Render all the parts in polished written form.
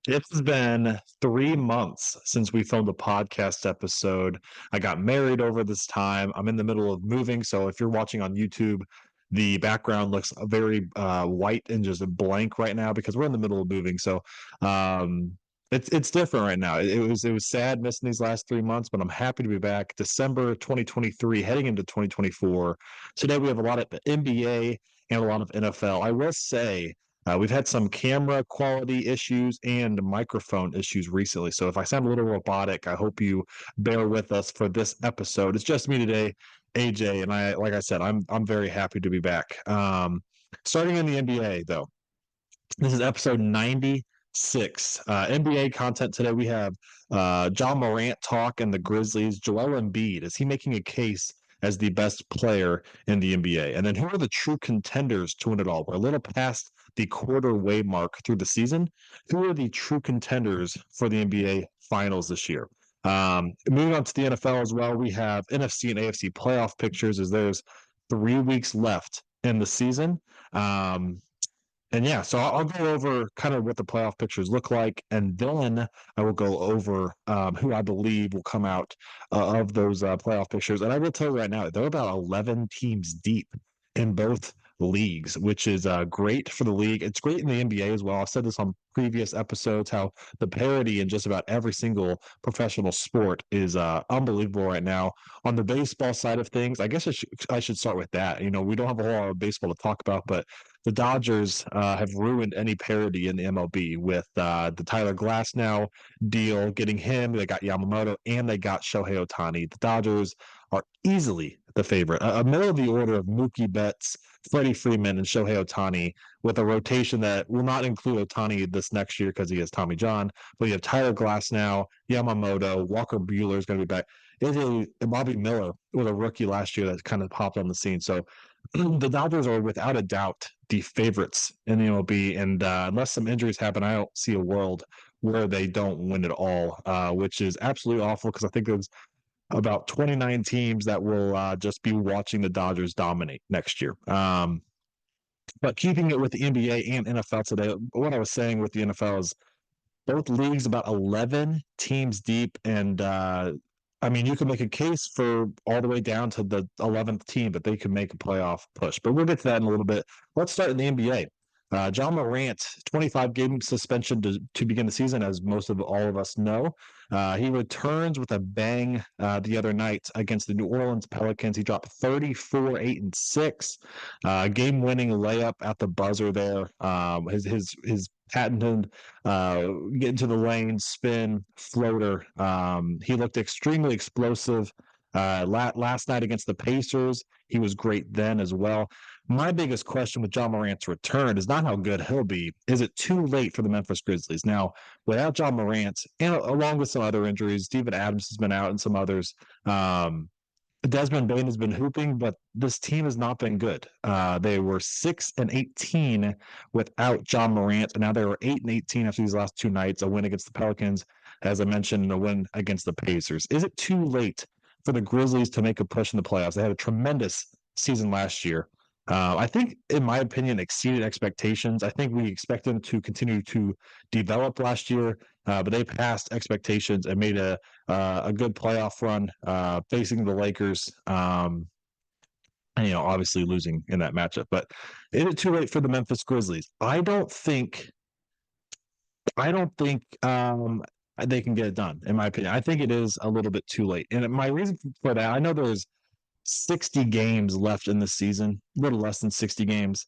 It has been 3 months since we filmed a podcast episode. I got married over this time. I'm in the middle of moving. So if you're watching on YouTube, the background looks very white and just blank right now because we're in the middle of moving. So um, it's different right now. It was sad missing these last 3 months, but I'm happy to be back. December 2023, heading into 2024. Today we have a lot of NBA and a lot of NFL. I will say we've had some camera quality issues and microphone issues recently. So if I sound a little robotic, I hope you bear with us for this episode. It's just me today, AJ, and like I said, I'm very happy to be back. Starting in the NBA though, this is episode 96. NBA content today. We have Ja Morant talk and the Grizzlies. Joel Embiid, is he making a case as the best player in the NBA? And then who are the true contenders to win it all? We're a little past the quarter way mark through the season. Who are the true contenders for the NBA Finals this year? Moving on to the NFL as well, we have NFC and AFC playoff pictures as there's 3 weeks left in the season. And yeah, so I'll go over kind of what the playoff pictures look like, and then I will go over who I believe will come out of those playoff pictures. And I will tell you right now, they're about 11 teams deep in both leagues, which is great for the league. It's great in the NBA as well. I've said this on previous episodes how the parity in just about every single professional sport is unbelievable right now. On the baseball side of things, I guess I should start with that. You know, we don't have a whole lot of baseball to talk about, but the Dodgers have ruined any parity in the MLB with the Tyler Glasnow deal, getting him. They got Yamamoto and they got Shohei Ohtani. The Dodgers are easily the favorite. A middle of the order of Mookie Betts, Freddie Freeman, and Shohei Ohtani with a rotation that will not include Ohtani this next year because he has Tommy John. But you have Tyler Glasnow, Yamamoto, Walker Buehler is going to be back. Bobby Miller was a rookie last year that kind of popped on the scene. So the Dodgers are without a doubt the favorites in the MLB, and unless some injuries happen, I don't see a world where they don't win it all, which is absolutely awful because I think there's about 29 teams that will just be watching the Dodgers dominate next year. But keeping it with the NBA and NFL today, what I was saying with the NFL is both leagues about 11 teams deep, and I mean, you can make a case for all the way down to the 11th team, but they could make a playoff push. But we'll get to that in a little bit. Let's start in the NBA. Ja Morant, 25-game suspension to begin the season, as most of all of us know. He returns with a bang the other night against the New Orleans Pelicans. He dropped 34, 8, and 6. Game-winning layup at the buzzer there. His patented get into the lane, spin, floater. He looked extremely explosive last night against the Pacers. He was great then as well. My biggest question with Ja Morant's return is not how good he'll be. Is it too late for the Memphis Grizzlies? Now, without Ja Morant, and along with some other injuries, Steven Adams has been out and some others. Desmond Bane has been hooping, but this team has not been good. They were 6-18 without Ja Morant, and now they were 8-18 after these last two nights. A win against the Pelicans, as I mentioned, and a win against the Pacers. Is it too late for the Grizzlies to make a push in the playoffs? They had a tremendous season last year. I think, in my opinion, exceeded expectations. I think we expected them to continue to develop last year, but they passed expectations and made a good playoff run facing the Lakers. And, obviously losing in that matchup. But is it too late for the Memphis Grizzlies? I don't think. They can get it done. In my opinion, I think it is a little bit too late. And my reason for that, I know there's 60 games left in the season, a little less than 60 games.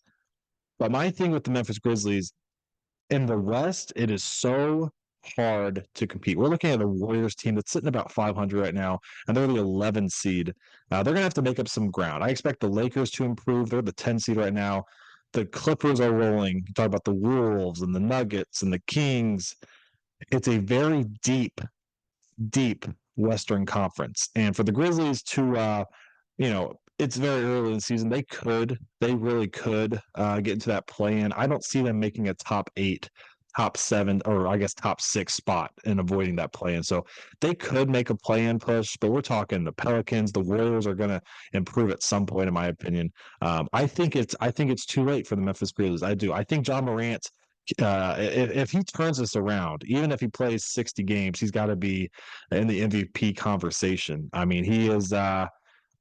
But my thing with the Memphis Grizzlies in the West, it is so hard to compete. We're looking at a Warriors team that's sitting about 500 right now, and they're the 11 seed. They're going to have to make up some ground. I expect the Lakers to improve. They're the 10 seed right now. The Clippers are rolling. You talk about the Wolves and the Nuggets and the Kings. It's a very deep Western Conference. And for the Grizzlies to, it's very early in the season. They really could get into that play-in. I don't see them making a top 8, top 7, or I guess top 6 spot and avoiding that play-in. So they could make a play-in push, but we're talking the Pelicans, the Warriors are going to improve at some point, in my opinion. I think it's too late for the Memphis Grizzlies. I do. I think Ja Morant if he turns this around, even if he plays 60 games, he's got to be in the MVP conversation. I mean, he is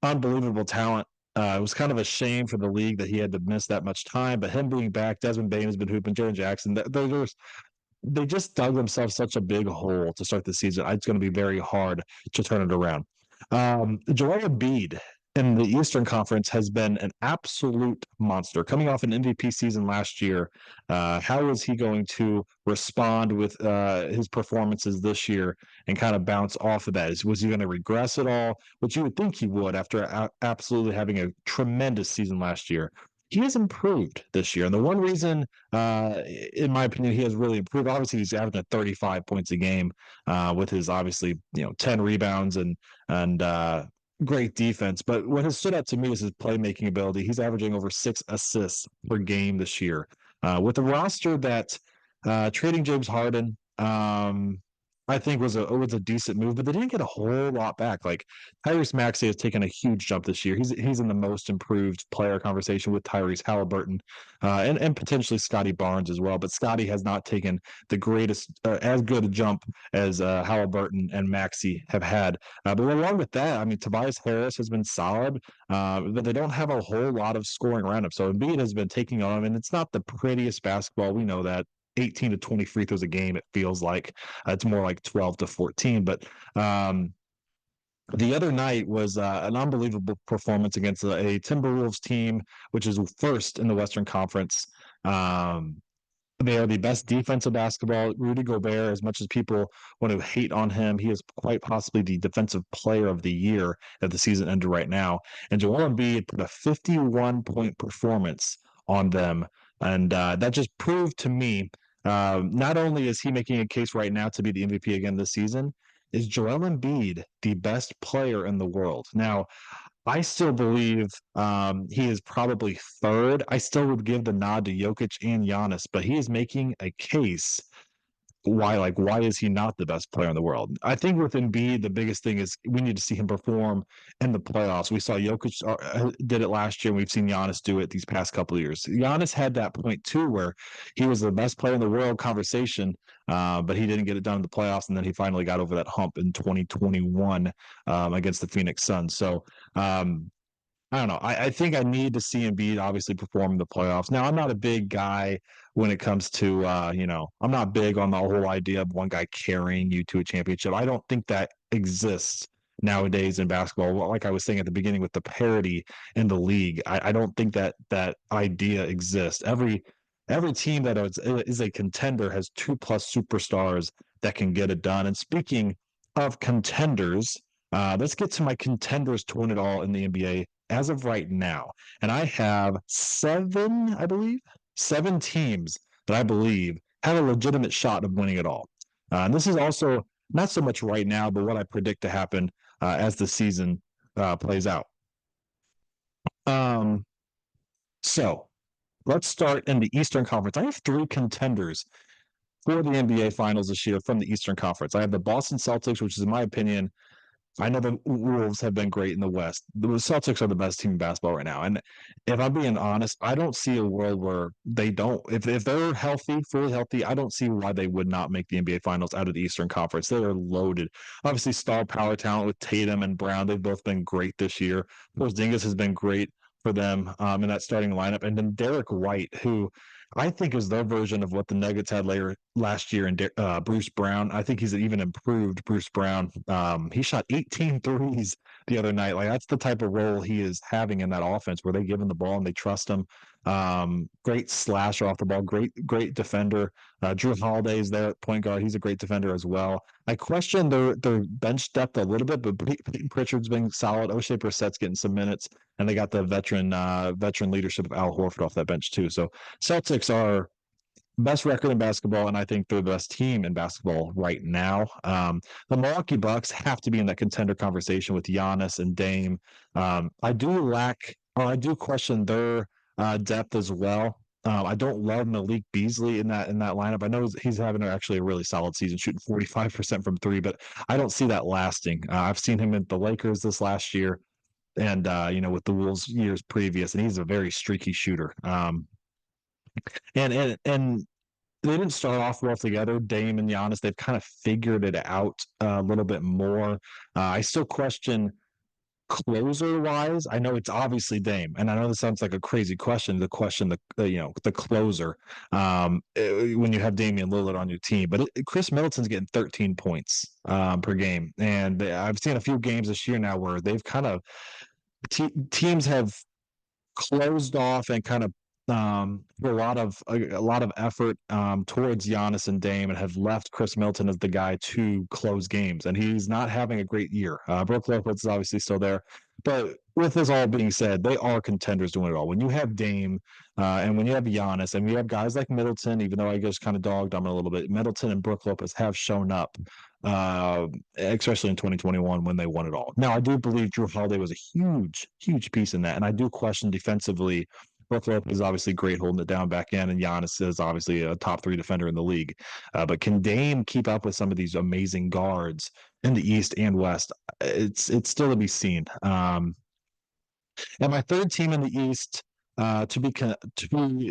unbelievable talent. It was kind of a shame for the league that he had to miss that much time, but him being back, Desmond Bain has been hooping, Jaren Jackson, they just dug themselves such a big hole to start the season. It's going to be very hard to turn it around. Joel Embiid in the Eastern Conference has been an absolute monster. Coming off an MVP season last year, how is he going to respond with his performances this year and kind of bounce off of that? Was he going to regress at all? Which you would think he would after absolutely having a tremendous season last year. He has improved this year. And the one reason, in my opinion, he has really improved. Obviously, he's averaging 35 points a game with his 10 rebounds and great defense. But what has stood out to me is his playmaking ability. He's averaging over 6 assists per game this year. With a roster that trading James Harden, I think was a decent move, but they didn't get a whole lot back. Like Tyrese Maxey has taken a huge jump this year. He's in the most improved player conversation with Tyrese Halliburton, and potentially Scotty Barnes as well. But Scotty has not taken the greatest, as good a jump as Halliburton and Maxey have had. But along with that, I mean, Tobias Harris has been solid, but they don't have a whole lot of scoring around him. So Embiid has been taking on him, and it's not the prettiest basketball. We know that. 18 to 20 free throws a game, it feels like. It's more like 12 to 14. But the other night was an unbelievable performance against a Timberwolves team, which is first in the Western Conference. They are the best defensive basketball. Rudy Gobert, as much as people want to hate on him, he is quite possibly the defensive player of the year at the season ended right now. And Joel Embiid put a 51-point performance on them. And that just proved to me, not only is he making a case right now to be the MVP again this season, is Joel Embiid the best player in the world? Now, I still believe he is probably third. I still would give the nod to Jokic and Giannis, but he is making a case why is he not the best player in the world? I think with Embiid, the biggest thing is we need to see him perform in the playoffs. We saw Jokic did it last year, and we've seen Giannis do it these past couple of years. Giannis had that point too, where he was the best player in the world conversation, but he didn't get it done in the playoffs, and then he finally got over that hump in 2021 against the Phoenix Suns. So I don't know. I think I need to see Embiid obviously perform in the playoffs. Now, I'm not a big guy when it comes to, I'm not big on the whole idea of one guy carrying you to a championship. I don't think that exists nowadays in basketball. Well, like I was saying at the beginning with the parity in the league, I don't think that idea exists. Every team that is a contender has 2+ superstars that can get it done. And speaking of contenders, let's get to my contenders to win it all in the NBA as of right now. And I have seven teams that I believe have a legitimate shot of winning it all. And this is also not so much right now, but what I predict to happen as the season plays out. So let's start in the Eastern Conference. I have 3 contenders for the NBA Finals this year from the Eastern Conference. I have the Boston Celtics, which is, in my opinion, I know the Wolves have been great in the West. The Celtics are the best team in basketball right now. And if I'm being honest, I don't see a world where they don't. If they're healthy, fully healthy, I don't see why they would not make the NBA Finals out of the Eastern Conference. They are loaded. Obviously, star power talent with Tatum and Brown. They've both been great this year. Porzingis has been great for them in that starting lineup. And then Derek White, who I think is their version of what the Nuggets had last year in Bruce Brown. I think he's an even improved Bruce Brown. He shot 18 threes the other night. Like that's the type of role he is having in that offense where they give him the ball and they trust him. Great slasher off the ball, great defender. Drew Holiday is there at point guard. He's a great defender as well. I question their bench depth a little bit, but Peyton Pritchard's been solid. O'Shea Brissett's getting some minutes, and they got the veteran leadership of Al Horford off that bench too. So Celtics are best record in basketball, and I think they're the best team in basketball right now. The Milwaukee Bucks have to be in that contender conversation with Giannis and Dame. I do question their depth as well. I don't love Malik Beasley in that lineup. I know he's having actually a really solid season, shooting 45% from 3, but I don't see that lasting. I've seen him at the Lakers this last year, and with the Wolves years previous, and he's a very streaky shooter. And they didn't start off well together. Dame and Giannis, they've kind of figured it out a little bit more. I still question closer wise. I know it's obviously Dame, and I know this sounds like a crazy question to question the closer when you have Damian Lillard on your team, but Chris Middleton's getting 13 points per game, and I've seen a few games this year now where they've kind of teams have closed off and kind of put a lot of effort towards Giannis and Dame, and have left Chris Middleton as the guy to close games, and he's not having a great year. Brook Lopez is obviously still there, but with this all being said, they are contenders to win it all. When you have Dame and when you have Giannis, and we have guys like Middleton, even though I just kind of dogged on him a little bit, Middleton and Brook Lopez have shown up, especially in 2021 when they won it all. Now, I do believe Drew Holiday was a huge, huge piece in that, and I do question defensively. Brook Lopez is obviously great holding it down back end, and Giannis is obviously a top 3 defender in the league. But can Dame keep up with some of these amazing guards in the East and West? It's still to be seen. And my third team in the East, to be,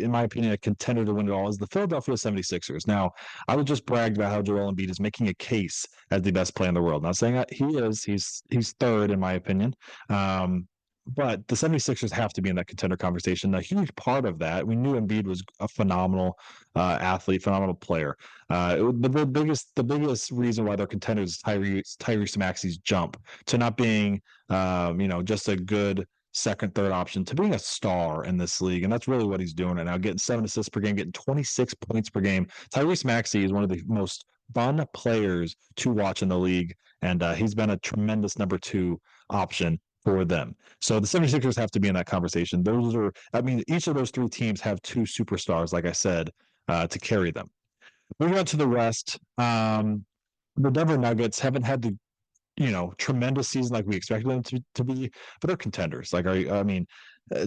in my opinion, a contender to win it all is the Philadelphia 76ers. Now, I would just brag about how Joel Embiid is making a case as the best player in the world. Not saying that he is. He's third, in my opinion. But the 76ers have to be in that contender conversation. A huge part of that, we knew Embiid was a phenomenal athlete, phenomenal player. But the biggest reason why they're contenders is Tyrese Maxey's jump to not being, just a good second, third option to being a star in this league. And that's really what he's doing right now, getting 7 assists per game, getting 26 points per game. Tyrese Maxey is one of the most fun players to watch in the league, and he's been a tremendous number 2 option for them. So the 76ers have to be in that conversation. Each of those 3 teams have 2 superstars, like I said, to carry them. Moving on to the rest, the Denver Nuggets haven't had the tremendous season like we expected them to be, but they're contenders.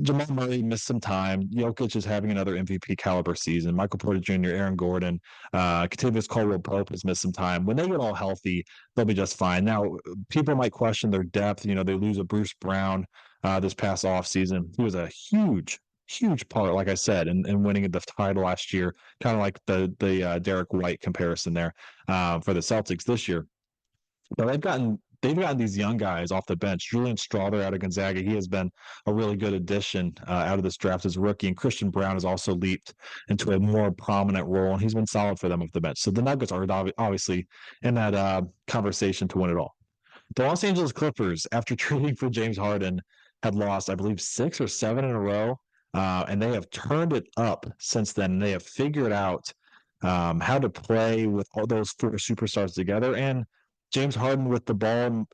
Jamal Murray missed some time. Jokic is having another MVP caliber season. Michael Porter Jr., Aaron Gordon, Kentavious Caldwell-Pope has missed some time. When they get all healthy, they'll be just fine. Now, people might question their depth. They lose a Bruce Brown this past offseason. He was a huge, huge part, like I said, in winning the title last year, kind of like the Derek White comparison there for the Celtics this year. But they've gotten these young guys off the bench. Julian Strawther out of Gonzaga, he has been a really good addition out of this draft as a rookie. And Christian Brown has also leaped into a more prominent role, and he's been solid for them off the bench. So the Nuggets are obviously in that conversation to win it all. The Los Angeles Clippers, after trading for James Harden, had lost, I believe, 6 or 7 in a row, and they have turned it up since then. They have figured out how to play with all those 4 superstars together, and James Harden with the ball,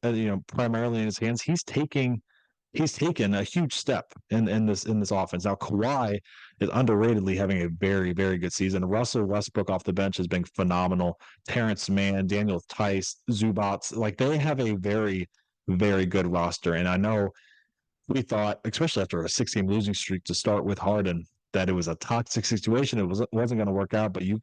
primarily in his hands, he's taken a huge step in this offense. Now Kawhi is underratedly having a very, very good season. Russell Westbrook off the bench has been phenomenal. Terrence Mann, Daniel Tice, Zubats, like they have a very, very good roster. And I know we thought, especially after a 6-game losing streak to start with Harden, that it was a toxic situation. It wasn't going to work out. But you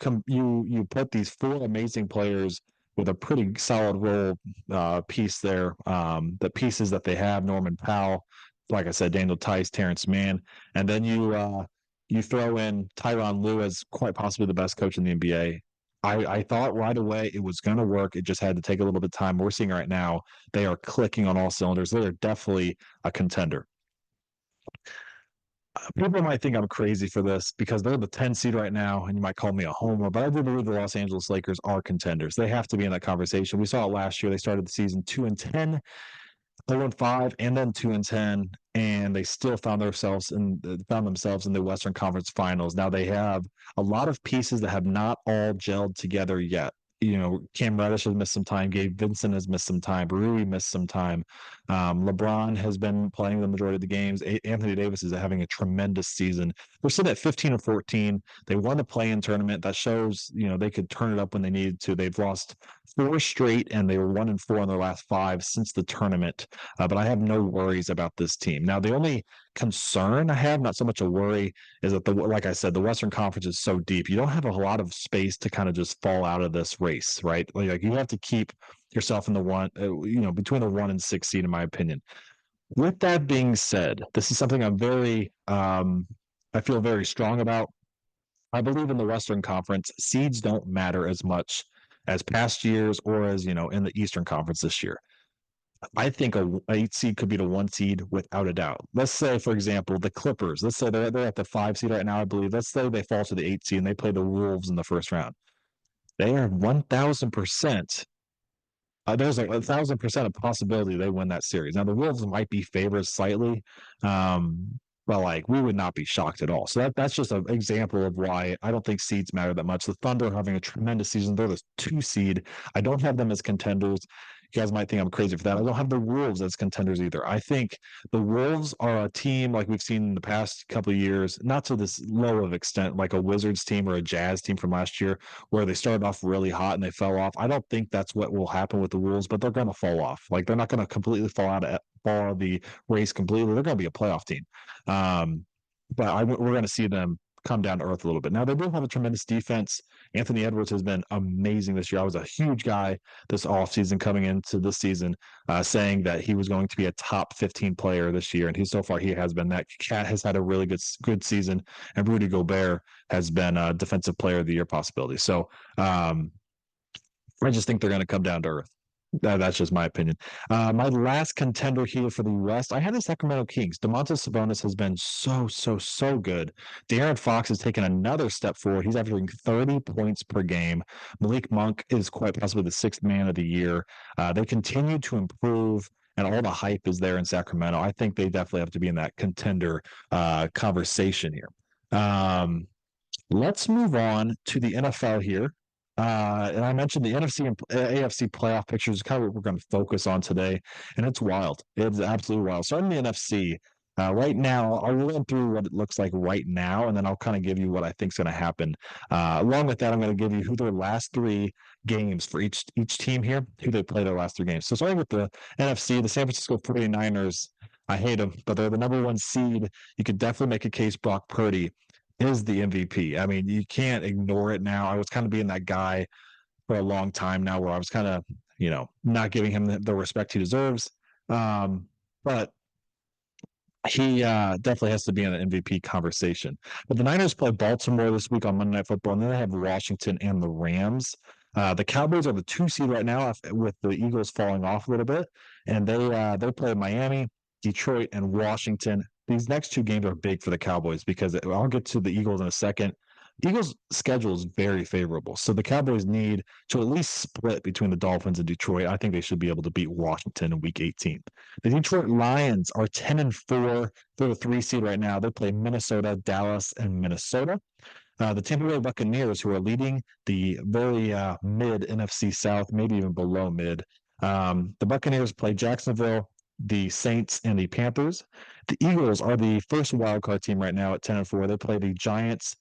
put these 4 amazing players with a pretty solid role piece there. The pieces that they have: Norman Powell, like I said, Daniel Tice, Terrence Mann, and then you throw in Tyronn Lue as quite possibly the best coach in the NBA. I thought right away it was going to work. It just had to take a little bit of time. We're seeing right now they are clicking on all cylinders. They are definitely a contender. People might think I'm crazy for this because they're the 10 seed right now, and you might call me a homer, but I do believe the Los Angeles Lakers are contenders. They have to be in that conversation. We saw it last year. They started the season 2-10, 0-5, and then 2-10, and they still found themselves in the Western Conference Finals. Now they have a lot of pieces that have not all gelled together yet. Cam Reddish has missed some time. Gabe Vincent has missed some time. Rui missed some time. LeBron has been playing the majority of the games. Anthony Davis is having a tremendous season. We're sitting at 15-14. They won the play-in tournament. That shows, they could turn it up when they needed to. They've lost 4 straight, and they were 1-4 in their last 5 since the tournament. But I have no worries about this team. Now, the only concern I have, not so much a worry, is that like I said, the Western Conference is so deep. You don't have a lot of space to kind of just fall out of this race, right? Like you have to keep yourself in the between the 1 and 6 seed, in my opinion. With that being said, this is something I feel very strong about. I believe in the Western Conference, seeds don't matter as much as past years or as, in the Eastern Conference this year. I think a 8 seed could be the 1 seed without a doubt. Let's say, for example, the Clippers. Let's say they're at the 5 seed right now, I believe. Let's say they fall to the 8 seed and they play the Wolves in the first round. They are 1,000%. There's like 1,000% of possibility they win that series. Now the Wolves might be favored slightly, but like we would not be shocked at all. So that's just an example of why I don't think seeds matter that much. The Thunder are having a tremendous season. They're the 2 seed. I don't have them as contenders. You guys might think I'm crazy for that. I don't have the Wolves as contenders either. I think the Wolves are a team like we've seen in the past couple of years, not to this low of extent, like a Wizards team or a Jazz team from last year, where they started off really hot and they fell off. I don't think that's what will happen with the Wolves, but they're going to fall off. Like they're not going to completely fall out of the race completely. They're going to be a playoff team. We're going to see them come down to earth a little bit. Now they do have a tremendous defense. Anthony Edwards has been amazing this year. I was a huge guy this offseason coming into this season, saying that he was going to be a top 15 player this year, and he has been. That Cat has had a really good season, and Rudy Gobert has been a defensive player of the year possibility. So I just think they're going to come down to earth. That's just my opinion. My last contender here for the West, I had the Sacramento Kings. Domantas Sabonis has been so good. De'Aaron Fox has taken another step forward. He's averaging 30 points per game. Malik Monk is quite possibly the sixth man of the year. They continue to improve, and all the hype is there in Sacramento. I think they definitely have to be in that contender conversation here. Let's move on to the NFL here. And I mentioned the NFC and AFC playoff pictures is kind of what we're going to focus on today. And it's wild. It's absolutely wild. Starting the NFC, right now, I'll run through what it looks like right now, and then I'll kind of give you what I think is going to happen. Along with that, I'm going to give you who their last 3 games for each team here, who they play their last 3 games. So starting with the NFC, the San Francisco 49ers, I hate them, but they're the number 1 seed. You could definitely make a case Brock Purdy is the MVP. I mean, you can't ignore it now. I was kind of being that guy for a long time now where I was kind of, not giving him the respect he deserves. But he definitely has to be in the MVP conversation. But the Niners play Baltimore this week on Monday Night Football, and then they have Washington and the Rams. The Cowboys are the 2 seed right now with the Eagles falling off a little bit, and they play Miami, Detroit, and Washington. These next 2 games are big for the Cowboys because I'll get to the Eagles in a second. Eagles' schedule is very favorable, so the Cowboys need to at least split between the Dolphins and Detroit. I think they should be able to beat Washington in Week 18. The Detroit Lions are 10-4. They're the 3 seed right now. They play Minnesota, Dallas, and Minnesota. The Tampa Bay Buccaneers, who are leading the very mid NFC South, maybe even below mid. The Buccaneers play Jacksonville, the Saints, and the Panthers. The Eagles are the first wildcard team right now at 10-4. They play the Giants,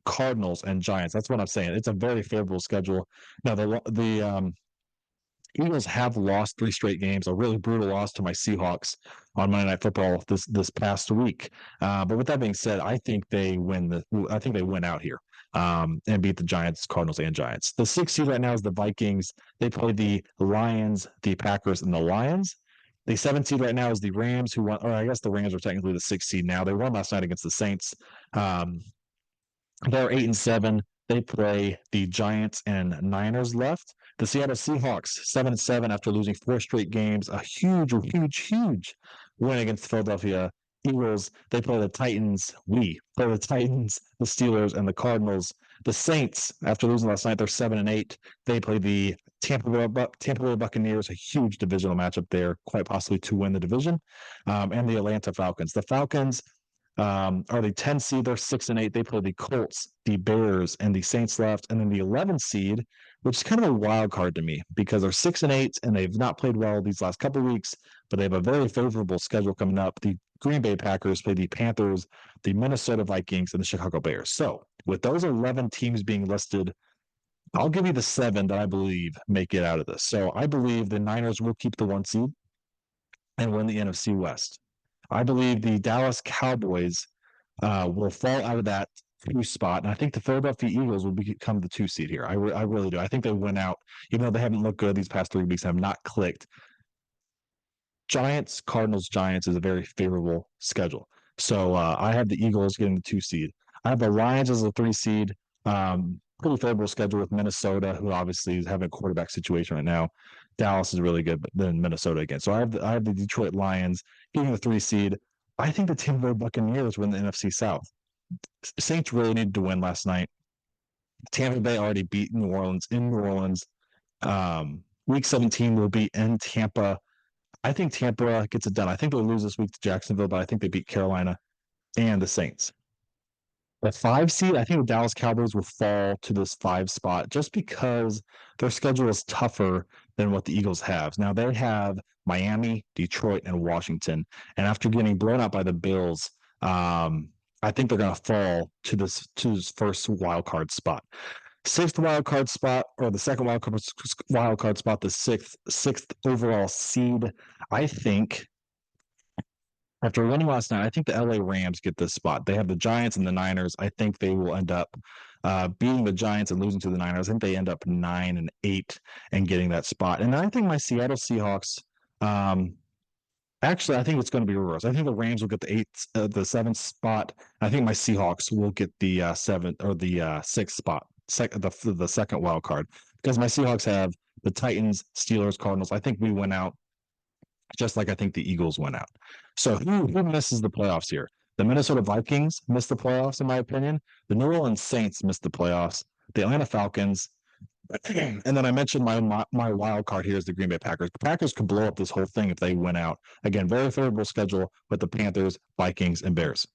Cardinals, and Giants. That's what I'm saying. It's a very favorable schedule. Now, the Eagles have lost 3 straight games, a really brutal loss to my Seahawks on Monday Night Football this past week. But with that being said, I think they win out here and beat the Giants, Cardinals, and Giants. The 6th seed right now is the Vikings. They play the Lions, the Packers, and the Lions. The 7th seed right now is the Rams, who won, or I guess the Rams are technically the 6th seed now. They won last night against the Saints. They're 8-7. They play the Giants and Niners left. The Seattle Seahawks, 7-7 after losing 4 straight games. A huge win against the Philadelphia Eagles. They play the Titans. We play the Titans, the Steelers, and the Cardinals. The Saints, after losing last night, they're 7-8. They play the Tampa Bay Buccaneers, a huge divisional matchup there, quite possibly to win the division, and the Atlanta Falcons. The Falcons are the 10 seed. They're 6-8. They play the Colts, the Bears, and the Saints left. And then the 11 seed, which is kind of a wild card to me because they're 6-8 and they've not played well these last couple of weeks, but they have a very favorable schedule coming up. The Green Bay Packers play the Panthers, the Minnesota Vikings, and the Chicago Bears. So with those 11 teams being listed, I'll give you the 7 that I believe make it out of this. So I believe the Niners will keep the 1 seed and win the NFC West. I believe the Dallas Cowboys will fall out of that 2 spot, and I think the Philadelphia Eagles will become the 2 seed here. I really do. I think they win out, even though they haven't looked good these past 3 weeks, have not clicked. Giants, Cardinals, Giants is a very favorable schedule. So I have the Eagles getting the 2 seed. I have the Lions as a 3 seed. Pretty favorable schedule with Minnesota, who obviously is having a quarterback situation right now. Dallas is really good, but then Minnesota again. So I have the Detroit Lions getting the 3 seed. I think the Tampa Bay Buccaneers win the NFC South. Saints really needed to win last night. Tampa Bay already beat New Orleans in New Orleans. Week 17 will be in Tampa. I think Tampa gets it done. I think they'll lose this week to Jacksonville, but I think they beat Carolina and the Saints. The 5 seed, I think the Dallas Cowboys will fall to this 5 spot just because their schedule is tougher than what the Eagles have. Now they have Miami, Detroit, and Washington. And after getting blown out by the Bills, I think they're going to fall to this first wild card spot. Sixth wild card spot, or the second wild card spot, the sixth overall seed. I think after winning last night, I think the LA Rams get this spot. They have the Giants and the Niners. I think they will end up beating the Giants and losing to the Niners. I think they end up 9-8 and getting that spot. And I think my Seattle Seahawks. Actually, I think it's going to be reversed. I think the Rams will get the 7th spot. I think my Seahawks will get the 7th or the 6th spot, the second wild card, because my Seahawks have the Titans, Steelers, Cardinals. I think we went out just like I think the Eagles went out. So who misses the playoffs here? The Minnesota Vikings missed the playoffs, in my opinion. The New Orleans Saints missed the playoffs. The Atlanta Falcons. And then I mentioned my wild card here is the Green Bay Packers. The Packers could blow up this whole thing if they went out. Again, very favorable schedule with the Panthers, Vikings, and Bears.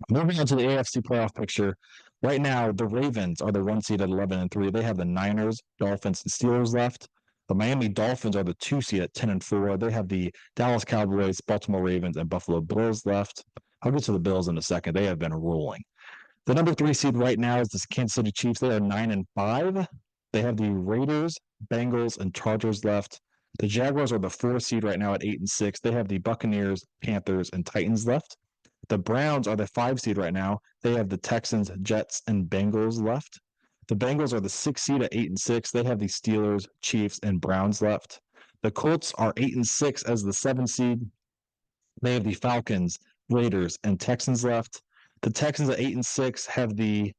Moving on to the AFC playoff picture. Right now, the Ravens are the 1 seed at 11-3. They have the Niners, Dolphins, and Steelers left. The Miami Dolphins are the 2 seed at 10-4. They have the Dallas Cowboys, Baltimore Ravens, and Buffalo Bills left. I'll get to the Bills in a second. They have been rolling. The number 3 seed right now is the Kansas City Chiefs. They are 9-5. They have the Raiders, Bengals, and Chargers left. The Jaguars are the 4 seed right now at 8-6. They have the Buccaneers, Panthers, and Titans left. The Browns are the 5 seed right now. They have the Texans, Jets, and Bengals left. The Bengals are the 6 seed at 8-6. They have the Steelers, Chiefs, and Browns left. The Colts are 8-6 as the 7 seed. They have the Falcons, Raiders, and Texans left. The Texans at 8-6 have the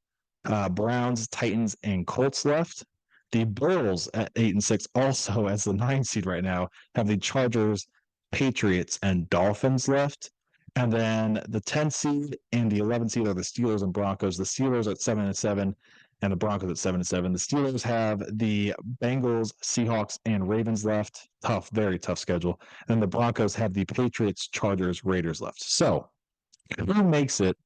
Browns, Titans, and Colts left. The Bills at 8-6, also as the 9 seed right now, have the Chargers, Patriots, and Dolphins left. And then the 10 seed and the 11 seed are the Steelers and Broncos. The Steelers at 7-7 and the Broncos at 7-7. The Steelers have the Bengals, Seahawks, and Ravens left. Tough, very tough schedule. And the Broncos have the Patriots, Chargers, Raiders left. So who makes it?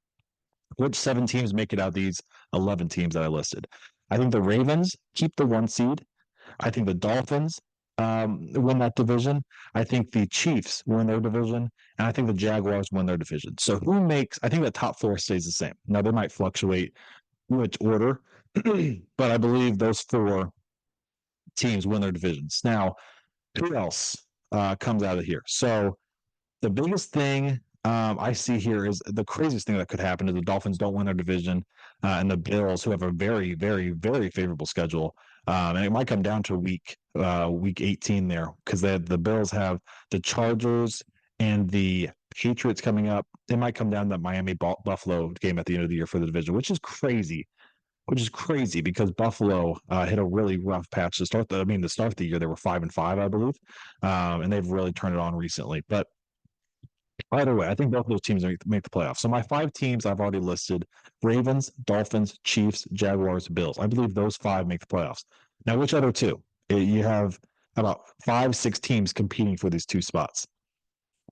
Which 7 teams make it out of these 11 teams that I listed? I think the Ravens keep the 1 seed. I think the Dolphins win that division. I think the Chiefs win their division. And I think the Jaguars win their division. So who makes, I think the top 4 stays the same. Now, they might fluctuate which order, but I believe those 4 teams win their divisions. Now, who else comes out of here? So the biggest thing I see here is the craziest thing that could happen is the Dolphins don't win their division, and the Bills, who have a very, very, very favorable schedule, and it might come down to week 18 there because the Bills have the Chargers and the Patriots coming up. It might come down to that Miami Buffalo game at the end of the year for the division, which is crazy. Because Buffalo hit a really rough patch to start the start of the year. They were 5-5, I believe, and they've really turned it on recently. But either way, I think both of those teams make the playoffs. So my 5 teams I've already listed: Ravens, Dolphins, Chiefs, Jaguars, Bills. I believe those 5 make the playoffs. Now, which other 2? You have about 5-6 teams competing for these 2 spots.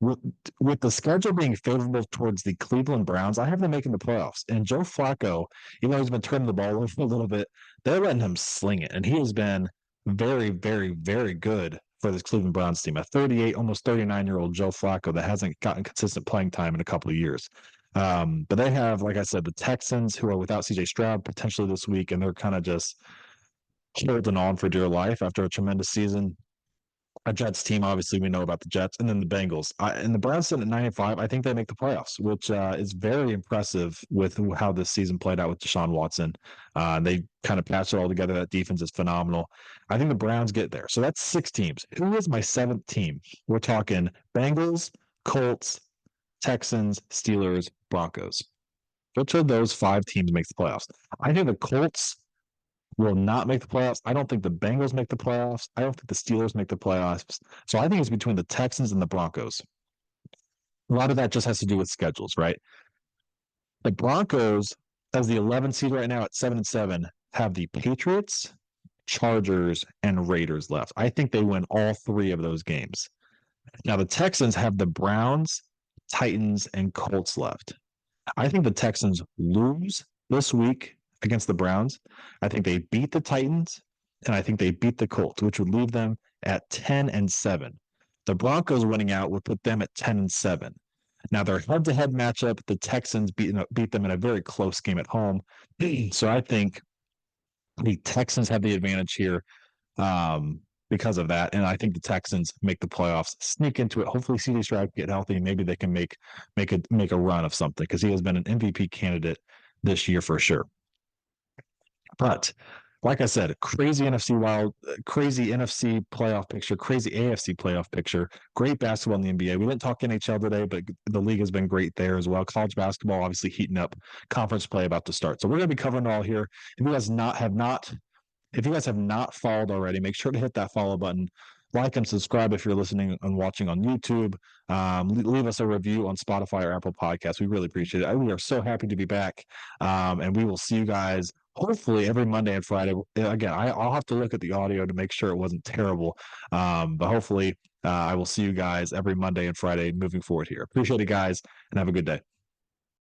With the schedule being favorable towards the Cleveland Browns, I have them making the playoffs. And Joe Flacco, even though he's been turning the ball over a little bit, they're letting him sling it. And he has been very, very, very good for this Cleveland Browns team. A 38, almost 39-year-old Joe Flacco that hasn't gotten consistent playing time in a couple of years. But they have, like I said, the Texans, who are without C.J. Stroud potentially this week, and they're kind of just holding on for dear life after a tremendous season. A Jets team, obviously, we know about the Jets, and then the Bengals. And the Browns sit at 9-5. I think they make the playoffs, which is very impressive with how this season played out with Deshaun Watson. They kind of patched it all together. That defense is phenomenal. I think the Browns get there. So that's 6 teams. Who is my 7th team? We're talking Bengals, Colts, Texans, Steelers, Broncos. Which of those 5 teams makes the playoffs? I think the Colts will not make the playoffs. I don't think the Bengals make the playoffs. I don't think the Steelers make the playoffs. So I think it's between the Texans and the Broncos. A lot of that just has to do with schedules, right? The Broncos, as the 11 seed right now at 7-7, have the Patriots, Chargers, and Raiders left. I think they win all 3 of those games. Now the Texans have the Browns, Titans, and Colts left. I think the Texans lose this week against the Browns. I think they beat the Titans, and I think they beat the Colts, which would leave them at 10-7. The Broncos winning out would put them at 10-7. Now their head-to-head matchup, the Texans beat them in a very close game at home. So I think the Texans have the advantage here because of that, and I think the Texans make the playoffs, sneak into it. Hopefully, C.J. Stroud get healthy, and maybe they can make a run of something because he has been an MVP candidate this year for sure. But like I said, crazy NFC playoff picture, crazy AFC playoff picture. Great basketball in the NBA. We didn't talk NHL today, but the league has been great there as well. College basketball obviously heating up. Conference play about to start. So we're going to be covering it all here. If you guys have not followed already, make sure to hit that follow button. Like and subscribe if you're listening and watching on YouTube. Leave us a review on Spotify or Apple Podcasts. We really appreciate it. We are so happy to be back. And we will see you guys hopefully every Monday and Friday. Again, I'll have to look at the audio to make sure it wasn't terrible. But hopefully I will see you guys every Monday and Friday moving forward here. Appreciate it, guys, and have a good day.